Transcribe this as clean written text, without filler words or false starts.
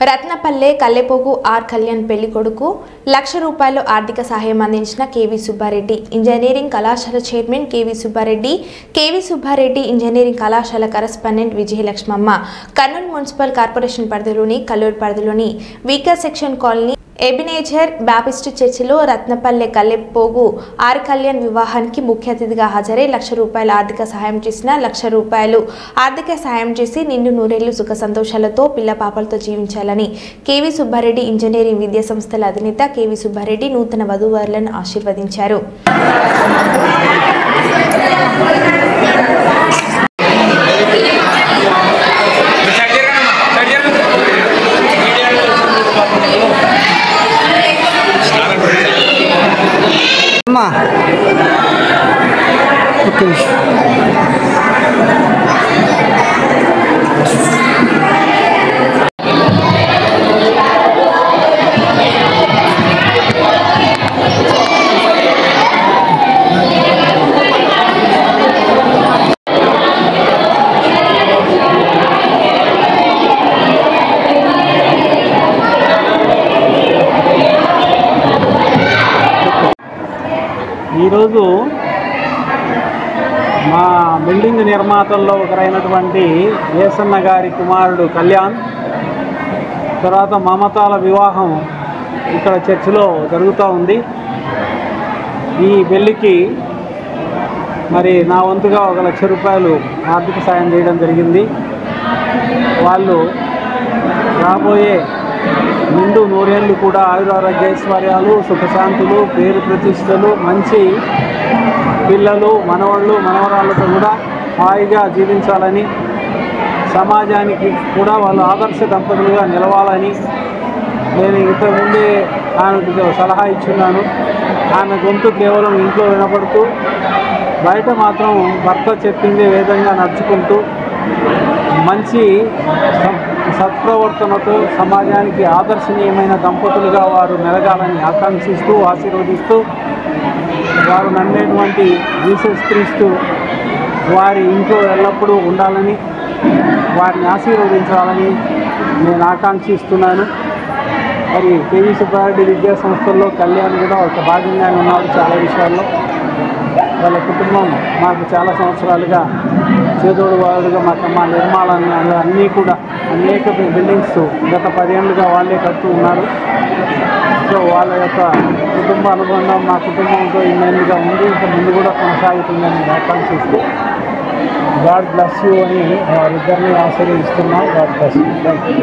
రత్నపల్లె కల్లెపోగు are Kalyan పెళ్లి కొడుకు ₹1,00,000 ఆర్థిక సహాయం అందించిన కేవి సుబ్బారెడ్డి ఇంజనీరింగ్ కళాశాల చైర్మన్ కేవి సుబ్బారెడ్డి ఇంజనీరింగ్ కళాశాల correspondent Vijayalakshmamma Kurnool municipal corporation పరిధిలోని కల్లూరు పరిధిలోని weaker section colony Ebenezer Baptist చర్చిలో రత్నపల్లె కల్లెపోగు ఆర్ కళ్యాణ్ వివాహానికి ముఖ్య అతిథిగా హాజరై ₹1,00,000 ఆర్థిక సహాయం చేసిన ₹1,00,000 ఆర్థిక సహాయం చేసి నిండు నూరేళ్లు సుఖ సంతోషాలతో పిల్ల పాపలతో జీవించాలని కేవి సుబ్బారెడ్డి ఇంజనీరింగ్ విద్యా సంస్థల అధినేత కేవి సుబ్బారెడ్డి నూతన వధూవరులను ఆశీర్వదించారు. ఈరోజు మా బిల్డింగ్ నిర్మాతల్లో ఒకరైనటువంటి ఏసన్న గారి కుమారుడు కళ్యాణ్ తర్వాత మమతాల వివాహం ఇక్కడ చర్చిలో జరుగుతూ ఉంది. ఈ పెళ్ళికి మరి నా వంతుగా ₹1,00,000 ఆర్థిక సాయం చేయడం జరిగింది. వాళ్ళు రాబోయే నిండు నూరేళ్ళు కూడా ఆయురారోగ్యైశ్వర్యాలు సుఖశాంతులు పేరు ప్రతిష్టలు మంచి పిల్లలు మనవాళ్ళు మనవరాళ్ళతో కూడా హాయిగా జీవించాలని సమాజానికి కూడా వాళ్ళు ఆదర్శ దంపతులుగా నిలవాలని నేను ఇంతకుముందే ఆమెకు సలహా ఇచ్చున్నాను. ఆమె గొంతు కేవలం ఇంట్లో వినపడుతూ బయట మాత్రం భర్త చెప్పిందే విధంగా నడుచుకుంటూ మంచి సత్ప్రవర్తనతో సమాజానికి ఆదర్శనీయమైన దంపతులుగా వారు మెలగాలని ఆకాంక్షిస్తూ ఆశీర్వదిస్తూ వారు నమ్మేటువంటి జీసస్ క్రీస్తు వారి ఇంట్లో ఎల్లప్పుడూ ఉండాలని వారిని ఆశీర్వదించాలని నేను ఆకాంక్షిస్తున్నాను. మరి కేవీ సుబ్బారెడ్డి విద్యా సంస్థల్లో కళ్యాణ్ కూడా ఒక భాగంగానే ఉన్నారు. చాలా విషయాల్లో వాళ్ళ కుటుంబం మాకు చాలా సంవత్సరాలుగా చేదోడు వాడుగా మా నిర్మాణాలు అన్నీ కూడా అనేక బిల్డింగ్స్ గత 10 ఏళ్ళుగా వాళ్ళే కడుతూ ఉన్నారు. సో వాళ్ళ యొక్క కుటుంబ అనుబంధం మా కుటుంబంతో ఇన్నేళ్ళుగా ఉంది, ఇంకా ముందు కూడా కొనసాగుతుందని ఆకాంక్షిస్తూ గాడ్ బ్లెస్ యూ అని వారిద్దరిని ఆశీర్వదిస్తున్నాం. God bless you. Thank you.